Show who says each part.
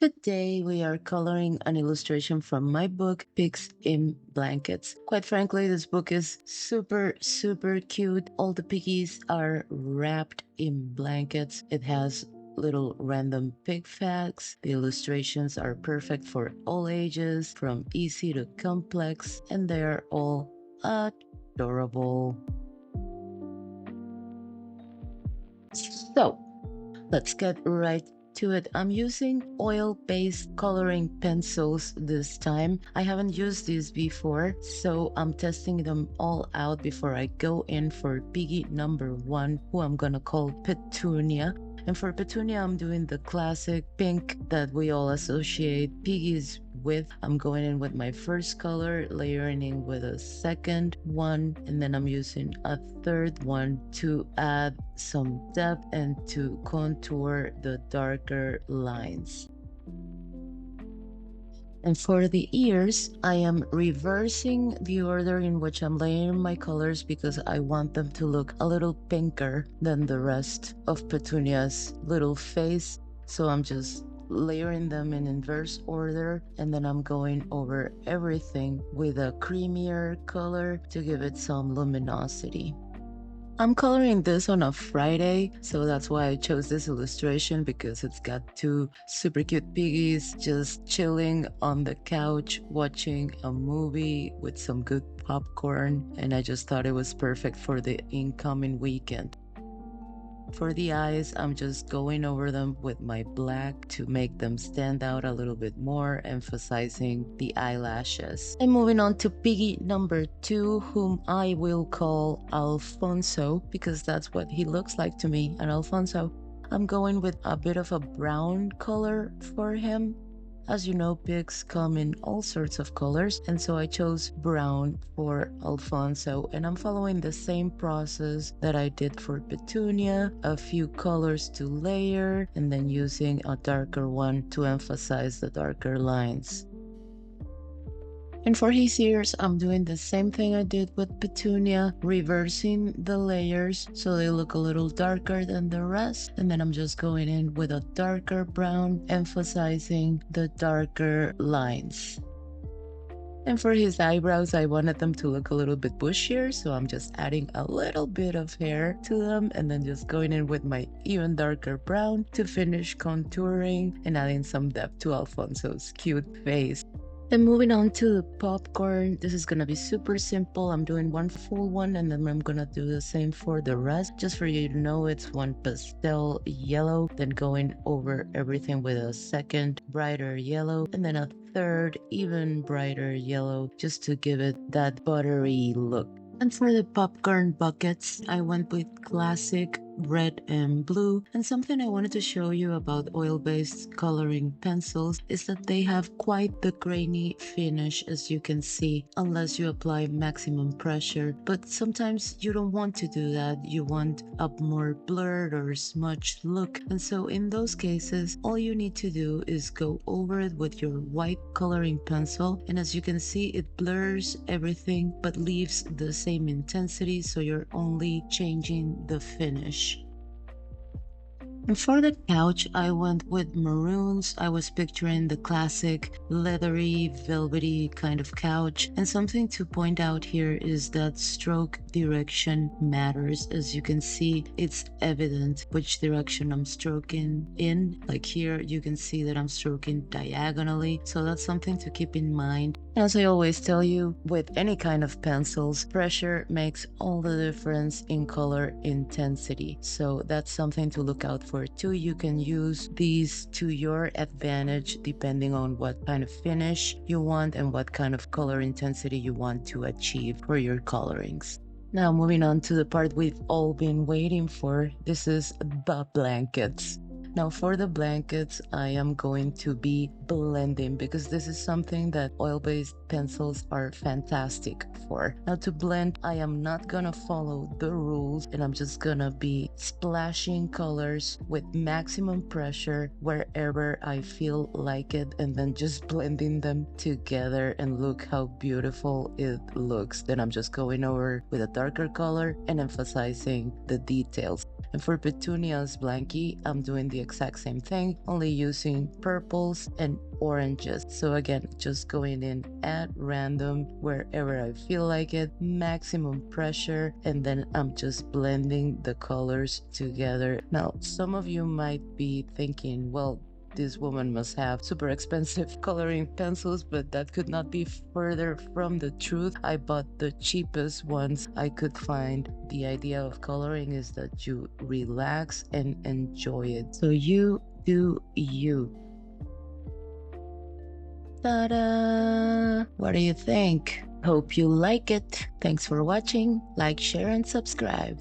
Speaker 1: Today we are coloring an illustration from my book, Pigs in Blankets. Quite frankly, this book is super cute. All the piggies are wrapped in blankets. It has little random pig facts. The illustrations are perfect for all ages, from easy to complex, and they are all adorable. So, let's get right to it. I'm using oil-based coloring pencils this time. I haven't used these before, so I'm testing them all out before I go in for Piggy number 1, who I'm gonna call Petunia. And for Petunia, I'm doing the classic pink that we all associate piggies with. I'm going in with my first color, layering in with a second one, and then I'm using a third one to add some depth and to contour the darker lines. And for the ears, I am reversing the order in which I'm layering my colors because I want them to look a little pinker than the rest of Petunia's little face. So I'm just layering them in inverse order, and then I'm going over everything with a creamier color to give it some luminosity. I'm coloring this on a Friday, so that's why I chose this illustration, because it's got two super cute piggies just chilling on the couch watching a movie with some good popcorn, and I just thought it was perfect for the incoming weekend. For the eyes, I'm just going over them with my black to make them stand out a little bit more, emphasizing the eyelashes. And moving on to Piggy number 2, whom I will call Alfonso, because that's what he looks like to me, an Alfonso. I'm going with a bit of a brown color for him. As you know, pigs come in all sorts of colors, and so I chose brown for Alfonso, and I'm following the same process that I did for Petunia, a few colors to layer, and then using a darker one to emphasize the darker lines. And for his ears, I'm doing the same thing I did with Petunia, reversing the layers so they look a little darker than the rest. And then I'm just going in with a darker brown, emphasizing the darker lines. And for his eyebrows, I wanted them to look a little bit bushier, so I'm just adding a little bit of hair to them and then just going in with my even darker brown to finish contouring and adding some depth to Alfonso's cute face. And moving on to the popcorn, this is gonna be super simple. I'm doing one full one and then I'm gonna do the same for the rest. Just for you to know, it's one pastel yellow, then going over everything with a second brighter yellow, and then a third even brighter yellow, just to give it that buttery look. And for the popcorn buckets, I went with classic red and blue. And something I wanted to show you about oil-based coloring pencils is that they have quite the grainy finish, as you can see, unless you apply maximum pressure. But sometimes you don't want to do that. You want a more blurred or smudged look. And so in those cases, all you need to do is go over it with your white coloring pencil. And as you can see, it blurs everything but leaves the same intensity, so you're only changing the finish. And for the couch, I went with maroons. I was picturing the classic leathery, velvety kind of couch. And something to point out here is that stroke direction matters. As you can see, it's evident which direction I'm stroking in. Like here, you can see that I'm stroking diagonally. So that's something to keep in mind. As I always tell you, with any kind of pencils, pressure makes all the difference in color intensity. So that's something to look out for too. You can use these to your advantage depending on what kind of finish you want and what kind of color intensity you want to achieve for your colorings. Now moving on to the part we've all been waiting for. This is the blankets. Now for the blankets, I am going to be blending because this is something that oil-based pencils are fantastic for. Now to blend, I am not gonna follow the rules and I'm just gonna be splashing colors with maximum pressure wherever I feel like it, and then just blending them together, and look how beautiful it looks. Then I'm just going over with a darker color and emphasizing the details. And for Petunia's blankie, I'm doing the exact same thing, only using purples and oranges. So again, just going in at random wherever I feel like it, maximum pressure, and then I'm just blending the colors together. Now, some of you might be thinking, well, this woman must have super expensive coloring pencils, but that could not be further from the truth. I bought the cheapest ones I could find. The idea of coloring is that you relax and enjoy it. So you do you. Ta-da! What do you think? Hope you like it. Thanks for watching. Like, share, and subscribe.